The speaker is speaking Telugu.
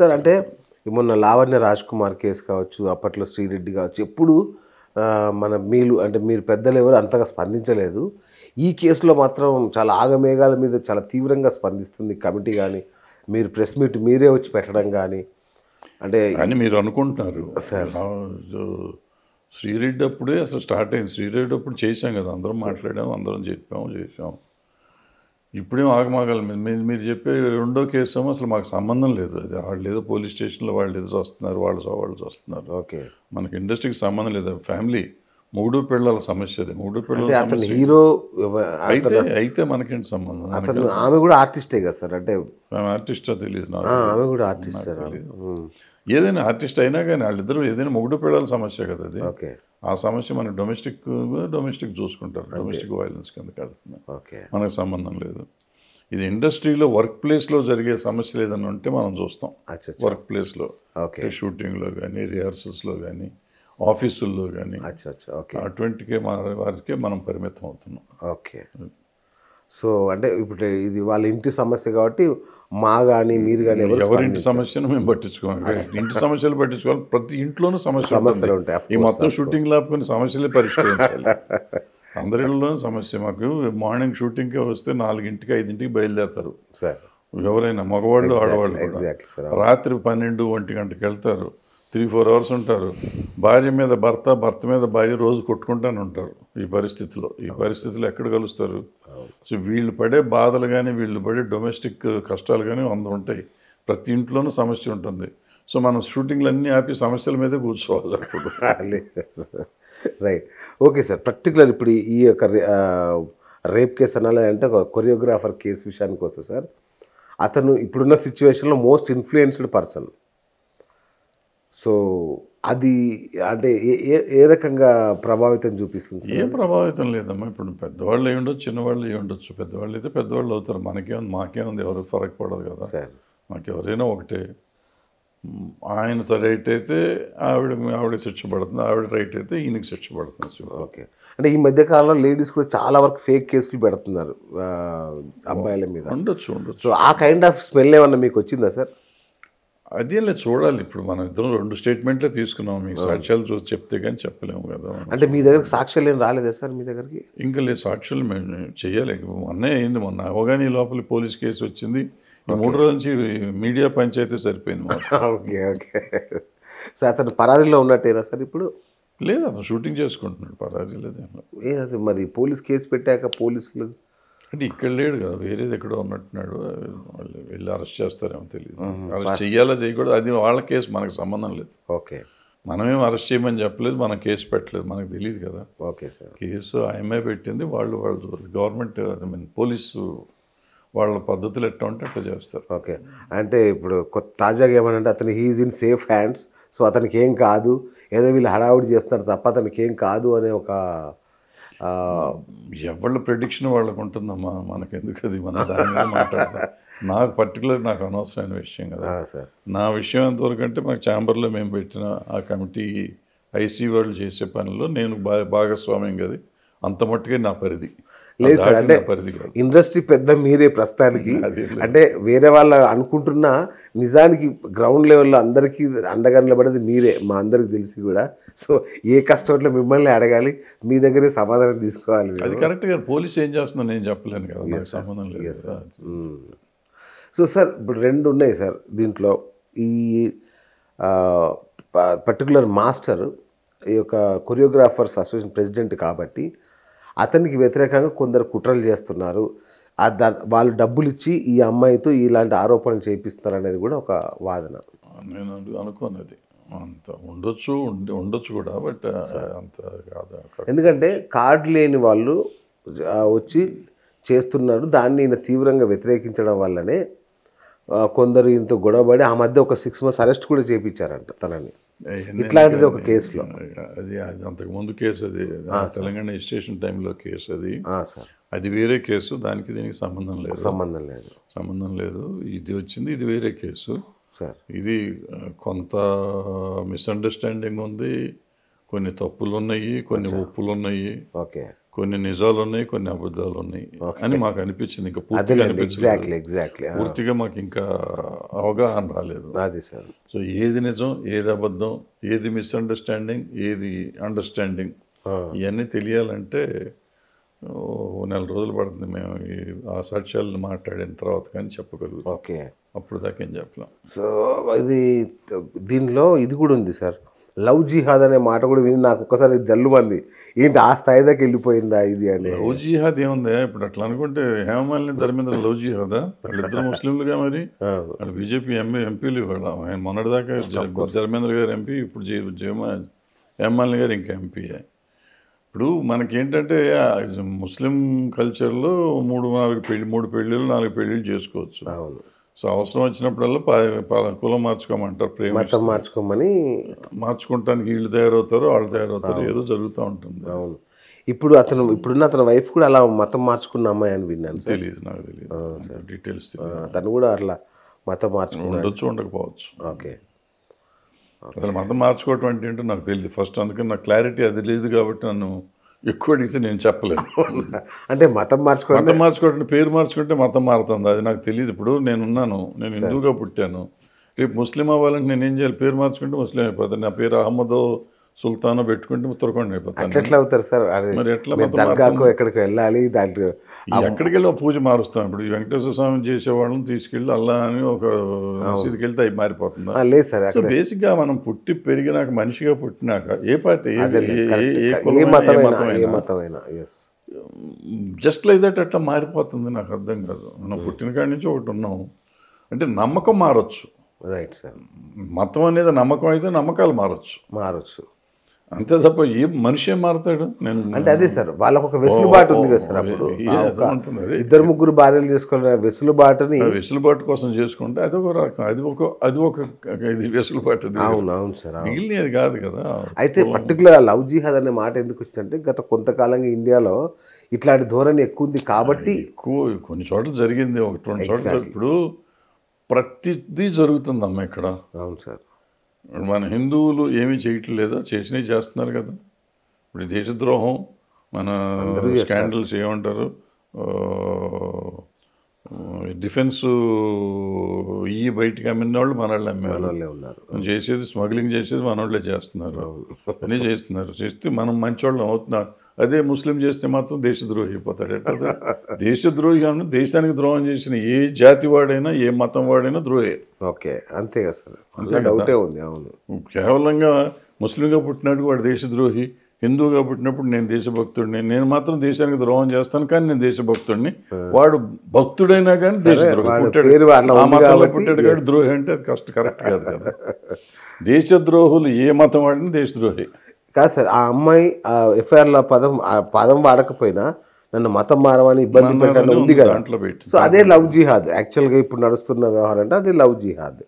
సార్ అంటే మొన్న లావణ్య రాజ్ కుమార్ కేసు కావచ్చు, అప్పట్లో శ్రీరెడ్డి కావచ్చు, ఎప్పుడు మన మీరు పెద్దలు ఎవరు అంతగా స్పందించలేదు. ఈ కేసులో మాత్రం చాలా ఆగమేఘాల మీద చాలా తీవ్రంగా స్పందిస్తుంది కమిటీ గానీ, మీరు ప్రెస్ మీట్ మీరే వచ్చి పెట్టడం గానీ, అంటే అని మీరు అనుకుంటున్నారు సార్. శ్రీరెడ్డి అప్పుడే అసలు స్టార్ట్ అయింది. శ్రీరెడ్డి అప్పుడు చేశాం కదా, అందరం మాట్లాడాము, అందరం చేసాం. ఇప్పుడేం ఆగమాగాలి మీరు చెప్పే రెండో కేసు ఏమో అసలు మాకు సంబంధం లేదు. అది వాళ్ళు ఏదో పోలీస్ స్టేషన్లో వాళ్ళు ఏదో వస్తున్నారు, వాళ్ళు వస్తున్నారు. ఓకే. మనకి ఇండస్ట్రీకి సంబంధం లేదు. ఫ్యామిలీ మొగుడు పిల్లల సమస్య అది. మొగుడు పిల్లల అతను సమస్య హీరో అయితే మనకేంటి సంబంధం? అతను ఆమె కూడా ఆర్టిస్టే కదా సార్, అంటే ఆర్టిస్టో తెలియదు నాకు. ఆమె కూడా ఆర్టిస్ట్ సార్. ఏదైనా ఆర్టిస్ట్ అయినా కానీ వాళ్ళిద్దరూ ఏదైనా మొగుడు పిల్లల సమస్య కదా అది. ఓకే. ఆ సమస్య మనకి డొమెస్టిక్ చూసుకుంటారు. డొమెస్టిక్ వైలెన్స్ కింద కాదు, ఓకే. మనకు సంబంధం లేదు. ఇది ఇండస్ట్రీలో వర్క్ ప్లేస్లో జరిగే సమస్యలు ఏదైనా ఉంటే మనం చూస్తాం. వర్క్ ప్లేస్లో షూటింగ్లో కానీ, రిహార్సల్స్లో కానీ, ఆఫీసుల్లో కానీ అటువంటికే వారికే మనం పరిమితం అవుతున్నాం. ఓకే. సో అంటే ఇప్పుడు ఇది వాళ్ళ ఇంటి సమస్య కాబట్టి కానీ మీరు కానీ ఎవరింటి సమస్యను మేము పట్టించుకోవాలి. ఇంటి సమస్యలు పట్టించుకోవాలి. ప్రతి ఇంట్లోనూ సమస్యలు ఉంటాయి. ఈ మొత్తం షూటింగ్ లాపుకొని సమస్యలే పరిష్కరించాలి. అందరిలోనూ సమస్య. మాకు మార్నింగ్ షూటింగ్కే వస్తే 4ంటికి 5ంటికి బయలుదేరుతారు సార్. ఎవరైనా మగవాళ్ళు ఆడవాళ్ళు కూడా. రాత్రి 12, 1 గంటకి వెళ్తారు. 3-4 అవర్స్ ఉంటారు. భార్య మీద భర్త, భర్త మీద భార్య రోజు కొట్టుకుంటూనే ఉంటారు. ఈ పరిస్థితుల్లో ఎక్కడ కలుస్తారు? సో వీళ్ళు పడే బాధలు కానీ, వీళ్ళు పడే డొమెస్టిక్ కష్టాలు కానీ 100 ఉంటాయి. ప్రతి ఇంట్లోనూ సమస్య ఉంటుంది. సో మనం షూటింగ్లు అన్నీ ఆపి సమస్యల మీదే కూర్చోవాలి అప్పుడు. రైట్. Okay sir. పర్టికులర్ ఇప్పుడు ఈ యొక్క రేప్ కేసు అనాలి అంటే ఒక కొరియోగ్రాఫర్ కేసు విషయానికి వస్తే సార్, అతను ఇప్పుడున్న సిచ్యువేషన్లో మోస్ట్ ఇన్ఫ్లుయెన్స్డ్ పర్సన్. సో అది అంటే ఏ రకంగా ప్రభావితం చూపిస్తుంది? ఏం ప్రభావితం లేదమ్మా. ఇప్పుడు పెద్దవాళ్ళు అయి ఉండొచ్చు, చిన్నవాళ్ళు అయి ఉండొచ్చు. పెద్దవాళ్ళు అయితే పెద్దవాళ్ళు అవుతారు. మాకేముంది, ఎవరికి ఫరక్ పడదు కదా సార్. మాకు ఎవరైనా ఒకటే. ఆయన రైట్ అయితే ఆవిడ శిక్ష పడుతుంది, ఆవిడ రైట్ అయితే ఈయనకి శిక్ష పడుతుంది. ఓకే. అంటే ఈ మధ్యకాలంలో లేడీస్ కూడా చాలా వరకు ఫేక్ కేసులు పెడుతున్నారు అబ్బాయిల మీద. ఉండొచ్చు. సో ఆ కైండ్ ఆఫ్ స్మెల్ ఏమన్నా మీకు వచ్చిందా సార్? అదేం లేదు, చూడాలి. ఇప్పుడు మనం ఇద్దరం 2 స్టేట్మెంట్లే తీసుకున్నాం. మీకు సాక్ష్యాలు చూసి చెప్తే కానీ చెప్పలేము కదా. అంటే మీ దగ్గరకు సాక్ష్యాలు ఏం రాలేదా సార్ మీ దగ్గరికి? ఇంకా లేదు, సాక్ష్యాలు మేము చేయాలి. మొన్నే అయింది. మొన్న అవగానే లోపల పోలీస్ కేసు వచ్చింది. 3 రోజుల నుంచి మీడియా పంచాయతీ సరిపోయింది. ఓకే. సో అతను పరారీలో ఉన్నట్టేనా సార్ ఇప్పుడు? లేదు, అతను షూటింగ్ చేసుకుంటున్నాడు. పరారీ లేదు. మరి పోలీస్ కేసు పెట్టాక పోలీసులు అంటే ఇక్కడ లేడు కదా, వేరేది ఎక్కడో ఉన్నట్టున్నాడు. వాళ్ళు వెళ్ళి అరెస్ట్ చేస్తారేమో తెలియదు. అరెస్ట్ చెయ్యాలా చేయకూడదు అది వాళ్ళ కేసు, మనకు సంబంధం లేదు. ఓకే. మనమేం అరెస్ట్ చేయమని చెప్పలేదు, మనం కేసు పెట్టలేదు, మనకు తెలియదు కదా. Okay sir. కేసు ఐఎంఐ పెట్టింది. వాళ్ళు గవర్నమెంట్ పోలీసు వాళ్ళ పద్ధతులు ఎట్లా ఉంటే అట్లా చేస్తారు. ఓకే. అంటే ఇప్పుడు తాజాగా ఏమనంటే అతను he is in safe hands. So అతనికి ఏం కాదు, ఏదో వీళ్ళు హడావుడి చేస్తున్నారు తప్ప అతనికి ఏం కాదు అనే ఒక ఎవళ్ళ ప్రెడిక్షన్ వాళ్ళకు ఉంటుందమ్మా, మనకెందుకు అది, మన దాని మీద మాట్లాడతాం. నాకు అనవసరమైన విషయం కదా సార్. నా విషయం ఎంతవరకు అంటే మాకు ఛాంబర్లో మేము పెట్టిన ఆ కమిటీ ఐసీ వాళ్ళు చేసే పనిలో నేను భాగస్వామ్యం కదా, అంత మట్టుకే నా పరిధి. లేదు సార్. అంటే ఇండస్ట్రీ పెద్ద మీరే ప్రస్తుతానికి. అంటే వేరే వాళ్ళు అనుకుంటున్నా నిజానికి గ్రౌండ్ లెవెల్లో అందరికీ అండగా పడేది మీరే, మా అందరికి తెలిసి కూడా. సో ఏ కష్టంలో మిమ్మల్ని అడగాలి, మీ దగ్గరే సమాధానం తీసుకోవాలి. అది కరెక్ట్గా పోలీసు ఏం చేస్తుందో నేను చెప్పలేను కదా, నాకు సంబంధం లేదు సార్. సో సార్ ఇప్పుడు 2 ఉన్నాయి సార్ దీంట్లో. ఈ పర్టికులర్ మాస్టర్ ఈ యొక్క కొరియోగ్రాఫర్స్ అసోసియేషన్ ప్రెసిడెంట్ కాబట్టి అతనికి వ్యతిరేకంగా కొందరు కుట్రలు చేస్తున్నారు, వాళ్ళు డబ్బులు ఇచ్చి ఈ అమ్మాయితో ఇలాంటి ఆరోపణలు చేయిస్తున్నారు అనేది కూడా ఒక వాదన. నేను అనుకోనది అంత ఉండొచ్చు కూడా, బట్ అంత కాదు. ఎందుకంటే కార్డు లేని వాళ్ళు వచ్చి చేస్తున్నారు, దాన్ని ఈయన తీవ్రంగా వ్యతిరేకించడం వల్లనే కొందరు ఈయనతో గొడవపడి ఆ మధ్య ఒక 6 months అరెస్ట్ కూడా చేయించారంట తనని. ఇట్లాంటిది ఒక కేసులో అది అంతకుముందు కేసు, అది తెలంగాణ స్టేషన్ టైంలో కేసు. అది వేరే కేసు, దానికి దీనికి సంబంధం లేదు. ఇది వచ్చింది, ఇది వేరే కేసు సార్. ఇది కొంత మిస్అండర్స్టాండింగ్ ఉంది, కొన్ని తప్పులు ఉన్నాయి, కొన్ని ఒప్పులు ఉన్నాయి. ఓకే. కొన్ని నిజాలు ఉన్నాయి, కొన్ని అబద్ధాలు ఉన్నాయి అని మాకు అనిపించింది. ఇంకా పూర్తిగా ఎగ్జాక్ట్లీ ఎగ్జాక్ట్లీ పూర్తిగా మాకు ఇంకా అవగాహన రాలేదు. అది సార్. సో ఏది నిజం, ఏది అబద్ధం, ఏది మిస్అండర్స్టాండింగ్, ఏది అండర్స్టాండింగ్, ఇవన్నీ తెలియాలంటే నెల రోజులు పడుతుంది. మేము ఆ సాక్ష్యాలను మాట్లాడిన తర్వాత కానీ చెప్పగలుగుతాం. ఓకే, అప్పుడు దాకా ఏం చెప్పలేం. సో ఇది దీనిలో ఇది కూడా ఉంది సార్, లవ్ జిహాద్ అనే మాట కూడా విని నాకు ఒక్కసారి జల్లుమంది, ఏంటి ఆ స్థాయి దాకా వెళ్ళిపోయిందా ఇది అని. లవ్ జిహాద్ ఏముందా ఇప్పుడు అట్లా అనుకుంటే? హేమమాలిని ధర్మేంద్ర లవ్ జిహాదా? వాళ్ళిద్దరు ముస్లింలుగా, మరి వాళ్ళు బీజేపీ ఎంపీలు. ఆయన మొన్నటిదాకా ధర్మేంద్ర గారు ఎంపీ, ఇప్పుడు హేమమాలిని గారు ఇంకా ఎంపీ. ఇప్పుడు మనకేంటంటే ముస్లిం కల్చర్లో 3 పెళ్ళిళ్ళు 4 పెళ్ళిళ్ళు చేసుకోవచ్చు. సో అవసరం వచ్చినప్పుడల్లా కులం మార్చుకోమంటారు, ప్రేమ మార్చుకోమని, మార్చుకోవటానికి వీళ్ళు తయారవుతారు, వాళ్ళు తయారవుతారు, ఏదో జరుగుతూ ఉంటుంది. అవును. ఇప్పుడు ఇప్పుడున్న అతని వైఫ్ కూడా అలా మతం మార్చుకున్న అమ్మాయి అని విన్నాను. తెలియదు, నాకు తెలియదు డీటెయిల్స్. తను కూడా అట్లా మతం మార్చుకుని ఉండొచ్చు, ఉండకపోవచ్చు. ఓకే, అసలు మతం మార్చుకోవటం అంటే ఏంటో నాకు తెలియదు ఫస్ట్, అందుకని నాకు క్లారిటీ అది లేదు కాబట్టి నన్ను ఎక్కువ అడిగితే నేను చెప్పలేను. అంటే మతం మార్చుకోవటం, పేరు మార్చుకుంటే మతం మారుతుంది, అది నాకు తెలియదు. ఇప్పుడు నేను హిందూగా పుట్టాను, రేపు ముస్లిం అవ్వాలంటే నేను ఏం చేయాలి? పేరు మార్చుకుంటే ముస్లిం అయిపోతాను. నా పేరు అహ్మదో సుల్తానో పెట్టుకుంటే ఉత్తరకొండ అయిపోతాను. ఎట్లా అవుతారు సార్? మరి ఎట్లా ఎక్కడికి వెళ్ళాలి? దాంట్లో ఎక్కడికి వెళ్ళి పూజ మారుస్తాం. ఇప్పుడు ఈ వెంకటేశ్వర స్వామి చేసేవాళ్ళని తీసుకెళ్ళి అల్లా అని ఒక మసీదుకి వెళ్తే అవి మారిపోతుందా? లేదు సార్. సో బేసిక్గా మనం పుట్టి పెరిగినాక, మనిషిగా పుట్టినాక ఏ పార్టీ, జస్ట్ లైక్ దట్ అట్లా మారిపోతుంది. నాకు అర్థం కాదు. మనం పుట్టిన కాడి నుంచి ఒకటి ఉన్నాం అంటే నమ్మకం మారచ్చు. Right sir. మతం అనేది నమ్మకం అయితే నమ్మకాలు మారచ్చు అంతే తప్ప ఏ మనిషి ఏం మారుతాడు? నేను అంటే అదే సార్, వాళ్ళకు ఒక వెసులుబాటు ఉంది కదా సార్. అప్పుడు 2-3 భార్యలు చేసుకున్న వెసులుబాటు కోసం చేసుకుంటే అదొక రకం, అది ఒక వెసులుబాటు. అవును సార్, మిగిలినది కాదు కదా. అయితే పర్టికులర్ లవ్ జిహాద్ అనే మాట ఎందుకు వచ్చిందంటే, గత కొంతకాలంగా ఇండియాలో ఇట్లాంటి ధోరణి ఎక్కువ ఉంది కాబట్టి. కొన్ని చోట్ల జరిగింది, 1-2 చోట్ల. ఇప్పుడు ప్రతిదీ జరుగుతుందమ్మా ఇక్కడ. అవును సార్. మన హిందువులు ఏమీ చేయట్లేదా? చేసినవి చేస్తున్నారు కదా. ఇప్పుడు దేశద్రోహం, మన స్కాండల్స్ ఏమంటారు, డిఫెన్స్ బయటికి అమ్మిన వాళ్ళు మన వాళ్ళు అమ్మేవాళ్ళు, చేసేది స్మగ్లింగ్ చేసేది మన వాళ్ళే చేస్తున్నారు, అన్నీ చేస్తున్నారు. చేస్తే మనం మంచివాళ్ళం అవుతున్నాం. అదే ముస్లిం చేస్తే మాత్రం దేశద్రోహి అయిపోతాడు. ఎట్లా దేశద్రోహి అని? దేశానికి ద్రోహం చేసిన ఏ జాతి వాడైనా, ఏ మతం వాడైనా ద్రోహే. ఓకే, అంతే కదా సార్. అంతే డౌటే ఉంది. అవును. కేవలంగా ముస్లింగా పుట్టినట్టు వాడు దేశద్రోహి, హిందూగా పుట్టినప్పుడు నేను దేశభక్తుడిని, నేను మాత్రం దేశానికి ద్రోహం చేస్తాను కానీ నేను దేశభక్తుడిని. వాడు భక్తుడైనా కానీ దేశద్రోహి పుట్టాడు కానీ ద్రోహి అంటే అది కరెక్ట్ కాదు కదా. దేశద్రోహులు ఏ మతం వాడినా దేశద్రోహి కాదు సార్. ఆ అమ్మాయి ఎఫ్ఐఆర్లో పదం వాడకపోయినా నన్ను మతం మారమని ఇబ్బంది పెట్టడం ఉంది కదా. సో అదే లవ్ జిహాద్ యాక్చువల్గా ఇప్పుడు నడుస్తున్న వ్యవహారం అంటే అదే లవ్ జిహాద్.